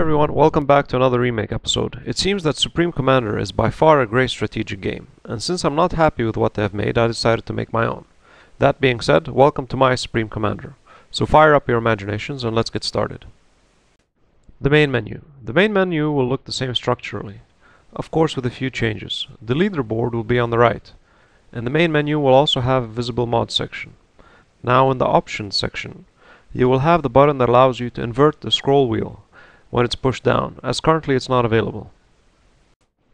everyone, welcome back to another Remake episode. It seems that Supreme Commander is by far a great strategic game, and since I'm not happy with what they have made, I decided to make my own. That being said, welcome to my Supreme Commander. So fire up your imaginations and let's get started. The main menu. The main menu will look the same structurally, of course with a few changes. The leaderboard will be on the right, and the main menu will also have a visible mod section. Now in the options section, you will have the button that allows you to invert the scroll wheel when it's pushed down, as currently it's not available.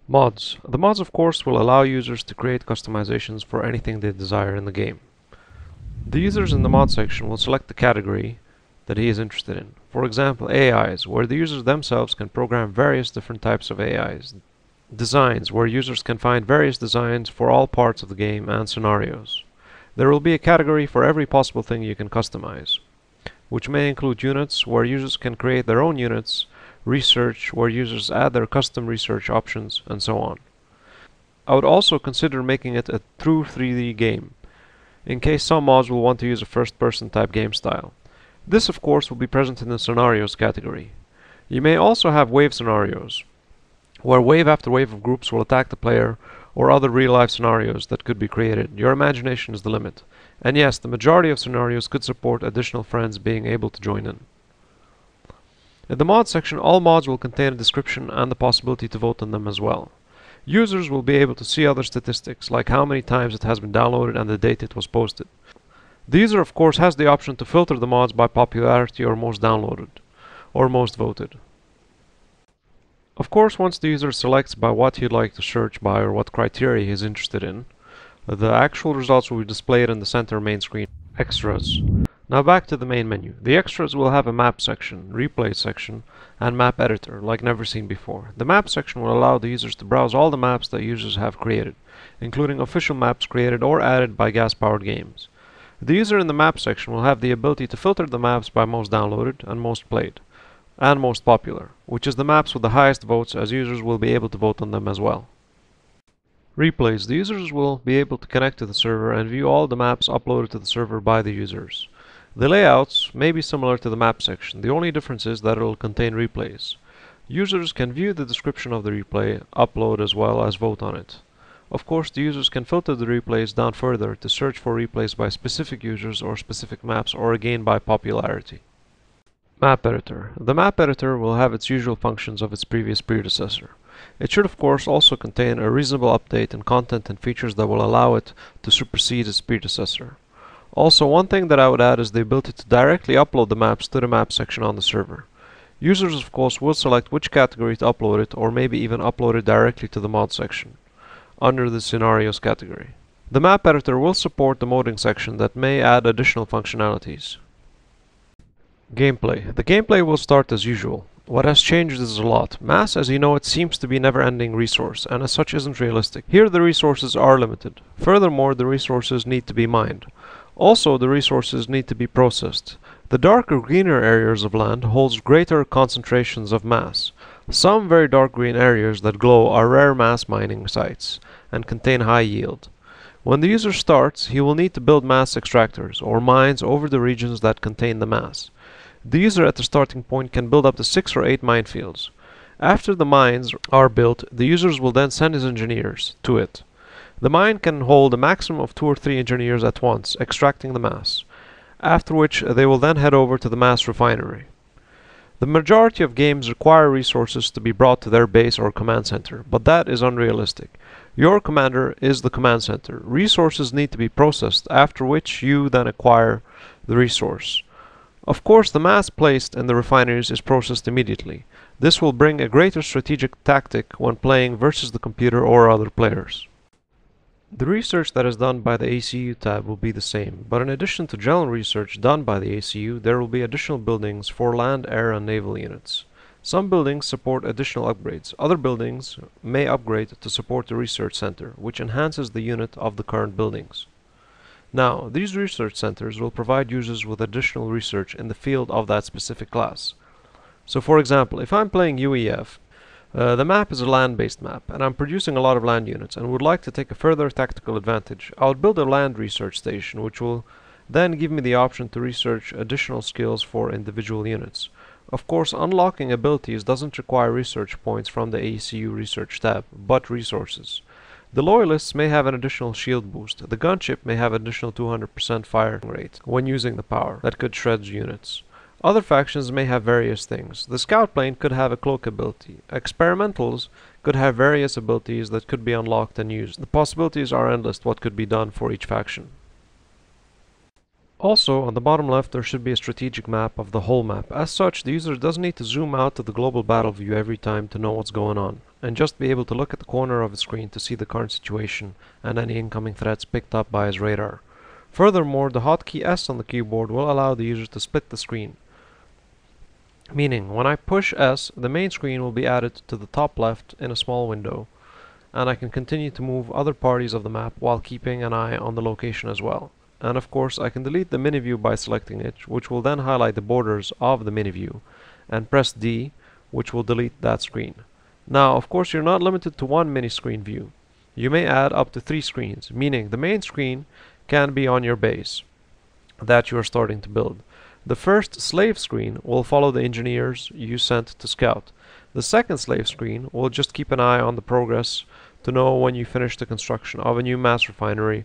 Mods. The mods of course will allow users to create customizations for anything they desire in the game. The users in the mod section will select the category that he is interested in. For example, AIs, where the users themselves can program various different types of AIs. Designs, where users can find various designs for all parts of the game and scenarios. There will be a category for every possible thing you can customize, which may include units, where users can create their own units, research, where users add their custom research options, and so on. I would also consider making it a true 3D game, in case some mods will want to use a first-person type game style. This of course will be present in the scenarios category. You may also have wave scenarios, where wave after wave of groups will attack the player, or other real-life scenarios that could be created. Your imagination is the limit. And yes, the majority of scenarios could support additional friends being able to join in. In the mod section, all mods will contain a description and the possibility to vote on them as well. Users will be able to see other statistics, like how many times it has been downloaded and the date it was posted. The user of course has the option to filter the mods by popularity or most downloaded, or most voted. Of course, once the user selects by what he'd like to search by or what criteria he is interested in, the actual results will be displayed in the center main screen. Extras. Now back to the main menu. The extras will have a map section, replay section, and map editor, like never seen before. The map section will allow the users to browse all the maps that users have created, including official maps created or added by gas-powered games. The user in the map section will have the ability to filter the maps by most downloaded and most played, and most popular, which is the maps with the highest votes, as users will be able to vote on them as well. Replays. The users will be able to connect to the server and view all the maps uploaded to the server by the users. The layouts may be similar to the map section. The only difference is that it will contain replays. Users can view the description of the replay, upload as well as vote on it. Of course, the users can filter the replays down further to search for replays by specific users or specific maps, or again by popularity. Map editor. The map editor will have its usual functions of its previous predecessor. It should of course also contain a reasonable update in content and features that will allow it to supersede its predecessor. Also, one thing that I would add is the ability to directly upload the maps to the map section on the server. Users of course will select which category to upload it, or maybe even upload it directly to the mod section, under the scenarios category. The map editor will support the modding section that may add additional functionalities. Gameplay. The gameplay will start as usual. What has changed is a lot. Mass, as you know it, seems to be a never-ending resource, and as such isn't realistic. Here the resources are limited. Furthermore, the resources need to be mined. Also, the resources need to be processed. The darker greener areas of land holds greater concentrations of mass. Some very dark green areas that glow are rare mass mining sites, and contain high yield. When the user starts, he will need to build mass extractors, or mines, over the regions that contain the mass. The user at the starting point can build up to 6 or 8 minefields. After the mines are built, the users will then send his engineers to it. The mine can hold a maximum of 2 or 3 engineers at once, extracting the mass, after which they will then head over to the mass refinery. The majority of games require resources to be brought to their base or command center, but that is unrealistic. Your commander is the command center. Resources need to be processed, after which you then acquire the resource. Of course, the mass placed in the refineries is processed immediately. This will bring a greater strategic tactic when playing versus the computer or other players. The research that is done by the ACU tab will be the same, but in addition to general research done by the ACU, there will be additional buildings for land, air, and naval units. Some buildings support additional upgrades. Other buildings may upgrade to support the research center, which enhances the unit of the current buildings. Now, these research centers will provide users with additional research in the field of that specific class. So for example, if I'm playing UEF, the map is a land-based map, and I'm producing a lot of land units and would like to take a further tactical advantage, I would build a land research station, which will then give me the option to research additional skills for individual units. Of course, unlocking abilities doesn't require research points from the ACU Research tab, but resources. The Loyalists may have an additional shield boost. The gunship may have additional 200% fire rate when using the power that could shred units. Other factions may have various things. The Scout plane could have a cloak ability. Experimentals could have various abilities that could be unlocked and used. The possibilities are endless what could be done for each faction. Also, on the bottom left there should be a strategic map of the whole map. As such, the user doesn't need to zoom out to the global battle view every time to know what's going on, and just be able to look at the corner of the screen to see the current situation and any incoming threats picked up by his radar. Furthermore, the hotkey S on the keyboard will allow the user to split the screen. Meaning, when I push S, the main screen will be added to the top left in a small window, and I can continue to move other parties of the map while keeping an eye on the location as well. And of course, I can delete the mini view by selecting it, which will then highlight the borders of the mini view, and press D, which will delete that screen. Now, of course, you're not limited to one mini screen view. You may add up to 3 screens, meaning the main screen can be on your base that you are starting to build. The first slave screen will follow the engineers you sent to scout. The second slave screen will just keep an eye on the progress to know when you finish the construction of a new mass refinery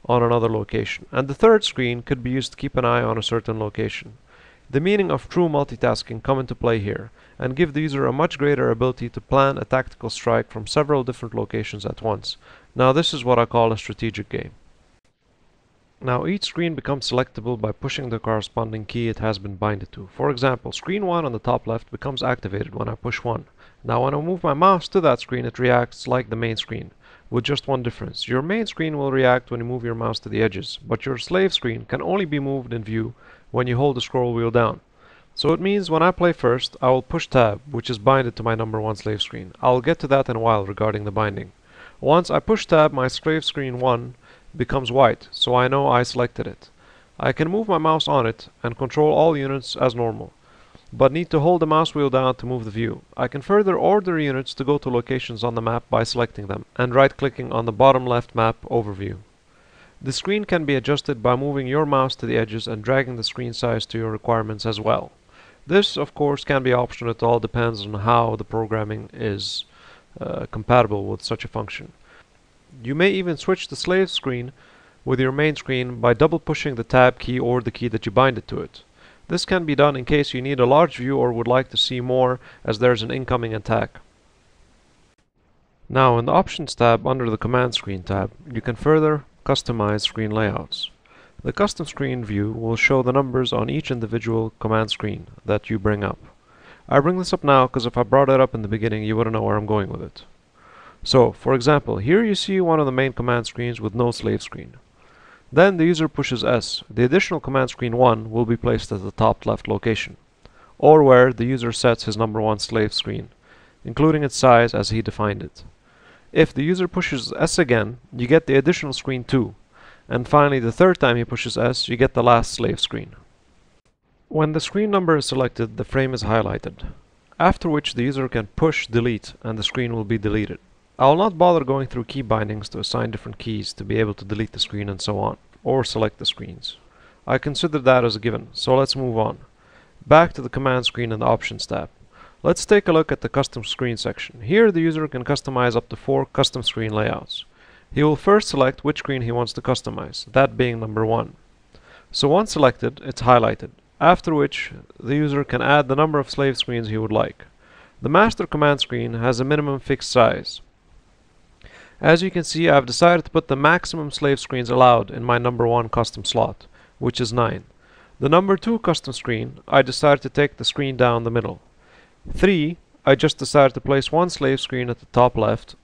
on another location. And the third screen could be used to keep an eye on a certain location. The meaning of true multitasking come into play here, and give the user a much greater ability to plan a tactical strike from several different locations at once. Now this is what I call a strategic game. Now each screen becomes selectable by pushing the corresponding key it has been binded to. For example, screen 1 on the top left becomes activated when I push 1. Now when I move my mouse to that screen, it reacts like the main screen, with just one difference. Your main screen will react when you move your mouse to the edges, but your slave screen can only be moved in view when you hold the scroll wheel down. So it means when I play first, I will push tab, which is binded to my number 1 slave screen. I'll get to that in a while regarding the binding. Once I push tab, my slave screen 1 becomes white, so I know I selected it. I can move my mouse on it and control all units as normal, but need to hold the mouse wheel down to move the view. I can further order units to go to locations on the map by selecting them and right-clicking on the bottom left map overview. The screen can be adjusted by moving your mouse to the edges and dragging the screen size to your requirements as well. This, of course, can be optional. It all depends on how the programming is compatible with such a function. You may even switch the slave screen with your main screen by double pushing the tab key or the key that you bind it to it. This can be done in case you need a large view or would like to see more as there's an incoming attack. Now in the Options tab under the Command Screen tab, you can further customize screen layouts. The custom screen view will show the numbers on each individual command screen that you bring up. I bring this up now because if I brought it up in the beginning you wouldn't know where I'm going with it. So, for example, here you see one of the main command screens with no slave screen. Then the user pushes S. The additional command screen 1 will be placed at the top left location, or where the user sets his number 1 slave screen, including its size as he defined it. If the user pushes S again, you get the additional screen 2, and finally the third time he pushes S, you get the last slave screen. When the screen number is selected, the frame is highlighted, after which the user can push delete and the screen will be deleted. I will not bother going through key bindings to assign different keys to be able to delete the screen and so on, or select the screens. I consider that as a given, so let's move on. Back to the command screen and the Options tab. Let's take a look at the custom screen section. Here the user can customize up to 4 custom screen layouts. He will first select which screen he wants to customize, that being number 1. So once selected, it's highlighted, after which the user can add the number of slave screens he would like. The master command screen has a minimum fixed size. As you can see, I've decided to put the maximum slave screens allowed in my number 1 custom slot, which is 9. The number 2 custom screen, I decided to take the screen down the middle. 3, I just decided to place 1 slave screen at the top left,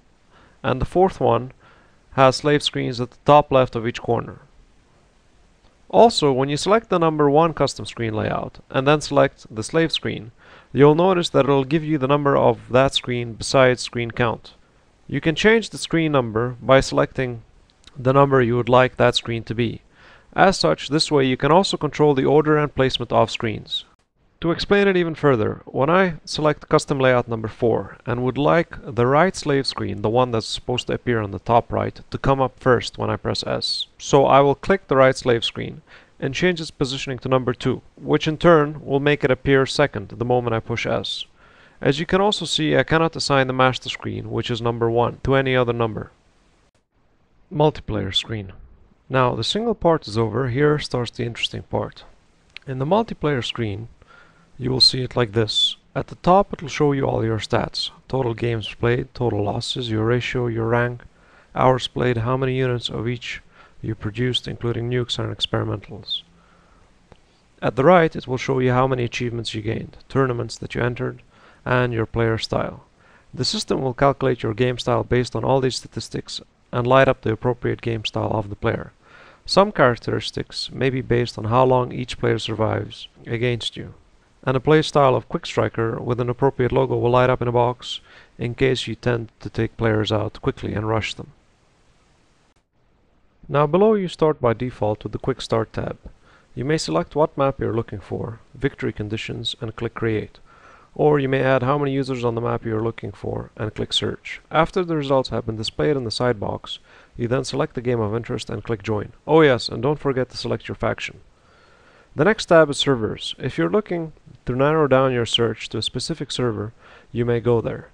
and the 4th one has slave screens at the top left of each corner. Also, when you select the number 1 custom screen layout, and then select the slave screen, you'll notice that it'll give you the number of that screen besides screen count. You can change the screen number by selecting the number you would like that screen to be. As such, this way you can also control the order and placement of screens. To explain it even further, when I select custom layout number 4 and would like the right slave screen, the one that's supposed to appear on the top right, to come up first when I press S. So I will click the right slave screen, and change its positioning to number 2, which in turn will make it appear second the moment I push S. As you can also see, I cannot assign the master screen, which is number 1, to any other number. Multiplayer screen. Now the single part is over, here starts the interesting part. In the multiplayer screen, you will see it like this. At the top it will show you all your stats. Total games played, total losses, your ratio, your rank, hours played, how many units of each you produced, including nukes and experimentals. At the right it will show you how many achievements you gained, tournaments that you entered, and your player style. The system will calculate your game style based on all these statistics and light up the appropriate game style of the player. Some characteristics may be based on how long each player survives against you, and a play style of Quick Striker with an appropriate logo will light up in a box in case you tend to take players out quickly and rush them. Now below you start by default with the Quick Start tab. You may select what map you're looking for, victory conditions, and click Create. Or you may add how many users on the map you're looking for and click Search. After the results have been displayed in the side box, you then select the game of interest and click Join. Oh yes, and don't forget to select your faction. The next tab is Servers. If you're looking to narrow down your search to a specific server, you may go there.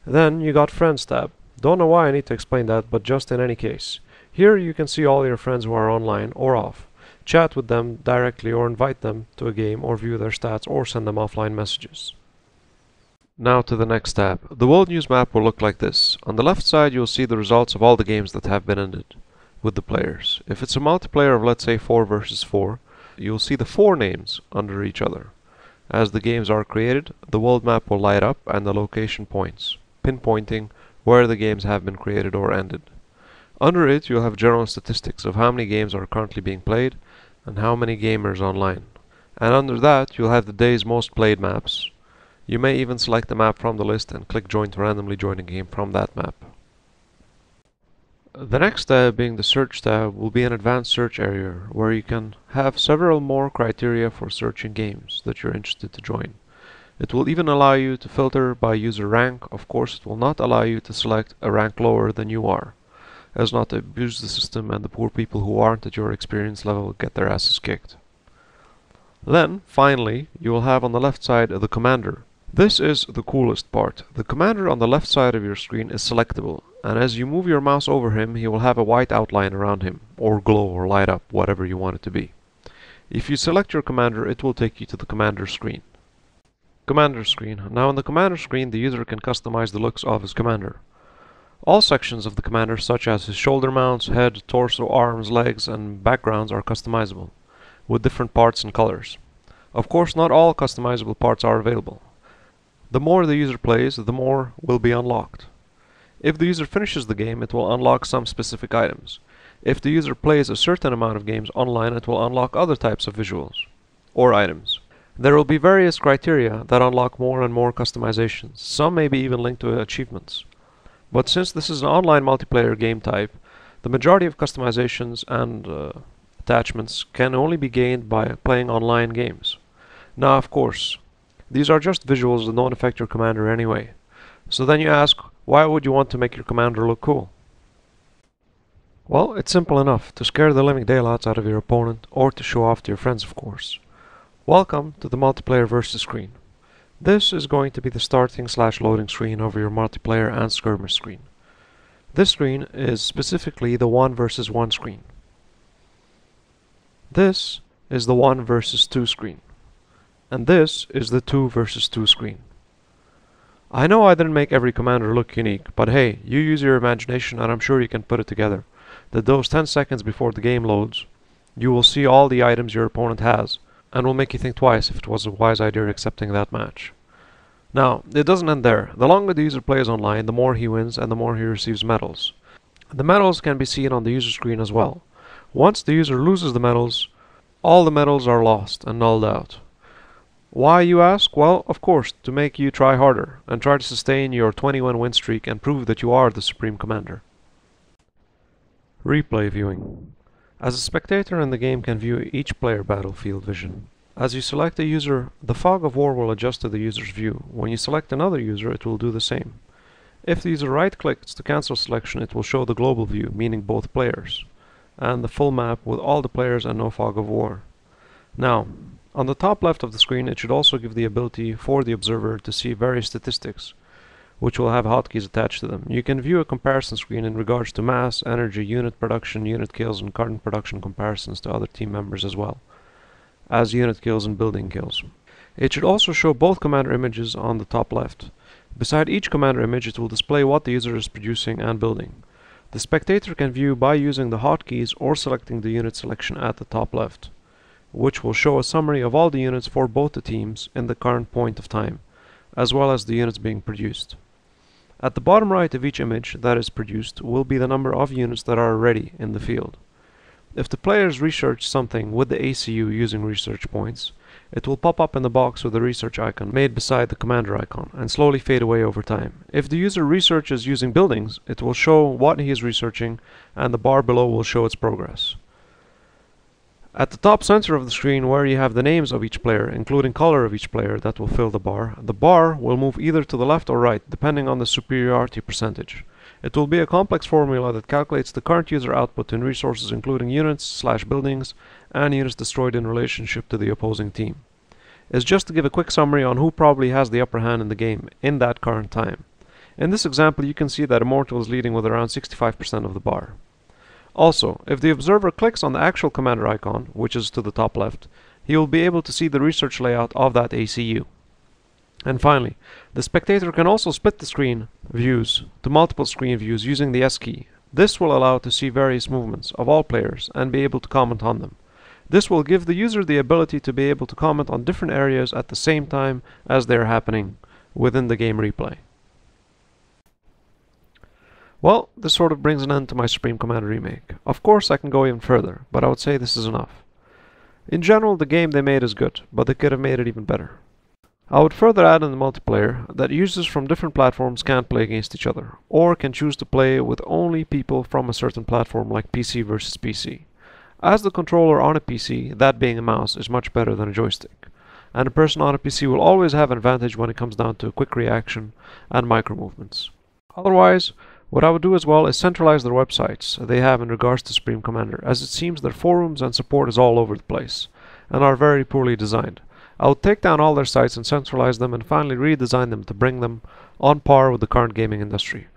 Then you got Friends tab. Don't know why I need to explain that, but just in any case. Here you can see all your friends who are online or off. Chat with them directly or invite them to a game or view their stats or send them offline messages. Now to the next tab. The World News map will look like this. On the left side you'll see the results of all the games that have been ended with the players. If it's a multiplayer of let's say 4 versus 4, you'll see the 4 names under each other. As the games are created, the world map will light up and the location points, pinpointing where the games have been created or ended. Under it you'll have general statistics of how many games are currently being played and how many gamers online. And under that you'll have the day's most played maps. You may even select the map from the list and click Join to randomly join a game from that map. The next tab, being the Search tab, will be an advanced search area where you can have several more criteria for searching games that you're interested to join. It will even allow you to filter by user rank. Of course, it will not allow you to select a rank lower than you are, as not to abuse the system and the poor people who aren't at your experience level get their asses kicked. Then, finally, you will have on the left side the Commander. This is the coolest part. The Commander on the left side of your screen is selectable, and as you move your mouse over him, he will have a white outline around him, or glow or light up, whatever you want it to be. If you select your Commander, it will take you to the Commander screen. Commander screen. Now in the Commander screen, the user can customize the looks of his Commander. All sections of the Commander, such as his shoulder mounts, head, torso, arms, legs, and backgrounds are customizable, with different parts and colors. Of course, not all customizable parts are available. The more the user plays, the more will be unlocked. If the user finishes the game, it will unlock some specific items. If the user plays a certain amount of games online, it will unlock other types of visuals or items. There will be various criteria that unlock more and more customizations. Some may be even linked to achievements. But since this is an online multiplayer game type, the majority of customizations and attachments can only be gained by playing online games. Now, of course, these are just visuals that don't affect your commander anyway. So then you ask, why would you want to make your commander look cool? Well, it's simple enough, to scare the living daylights out of your opponent, or to show off to your friends, of course. Welcome to the multiplayer versus screen. This is going to be the starting/loading screen over your multiplayer and skirmish screen. This screen is specifically the 1 versus 1 screen. This is the 1 versus 2 screen. And this is the 2 versus 2 screen. I know I didn't make every commander look unique, but hey, you use your imagination and I'm sure you can put it together. That those 10 seconds before the game loads, you will see all the items your opponent has, and will make you think twice if it was a wise idea accepting that match. Now, it doesn't end there. The longer the user plays online, the more he wins and the more he receives medals. The medals can be seen on the user screen as well. Once the user loses the medals, all the medals are lost and nulled out. Why, you ask? Well, of course, to make you try harder and try to sustain your 21 win streak and prove that you are the Supreme Commander. Replay viewing. As a spectator in the game can view each player battlefield vision. As you select a user, the fog of war will adjust to the user's view. When you select another user, it will do the same. If the user right-clicks to cancel selection, it will show the global view, meaning both players. and the full map with all the players and no fog of war. Now, on the top left of the screen, it should also give the ability for the observer to see various statistics, which will have hotkeys attached to them. You can view a comparison screen in regards to mass, energy, unit production, unit kills, and current production comparisons to other team members as well as unit kills and building kills. It should also show both commander images on the top left. Beside each commander image, it will display what the user is producing and building. The spectator can view by using the hotkeys or selecting the unit selection at the top left, which will show a summary of all the units for both the teams in the current point of time, as well as the units being produced. At the bottom right of each image that is produced will be the number of units that are already in the field. If the players research something with the ACU using research points, it will pop up in the box with the research icon made beside the commander icon and slowly fade away over time. If the user researches using buildings, it will show what he is researching and the bar below will show its progress. At the top center of the screen, where you have the names of each player, including color of each player that will fill the bar will move either to the left or right, depending on the superiority percentage. It will be a complex formula that calculates the current user output in resources including units/buildings and units destroyed in relationship to the opposing team. It's just to give a quick summary on who probably has the upper hand in the game in that current time. In this example, you can see that Immortal is leading with around 65% of the bar. Also, if the observer clicks on the actual commander icon, which is to the top left, he will be able to see the research layout of that ACU. And finally, the spectator can also split the screen views to multiple screen views using the S key. This will allow to see various movements of all players and be able to comment on them. This will give the user the ability to be able to comment on different areas at the same time as they are happening within the game replay. Well, this sort of brings an end to my Supreme Commander remake. Of course I can go even further, but I would say this is enough. In general, the game they made is good, but they could have made it even better. I would further add in the multiplayer that users from different platforms can't play against each other, or can choose to play with only people from a certain platform like PC versus PC. As the controller on a PC, that being a mouse, is much better than a joystick, and a person on a PC will always have an advantage when it comes down to quick reaction and micro movements. Otherwise, what I would do as well is centralize their websites they have in regards to Supreme Commander, as it seems their forums and support is all over the place, and are very poorly designed. I would take down all their sites and centralize them and finally redesign them to bring them on par with the current gaming industry.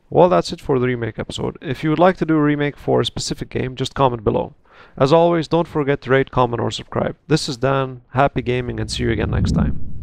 Well, that's it for the remake episode. If you would like to do a remake for a specific game, just comment below. As always, don't forget to rate, comment or subscribe. This is Dan, happy gaming, and see you again next time.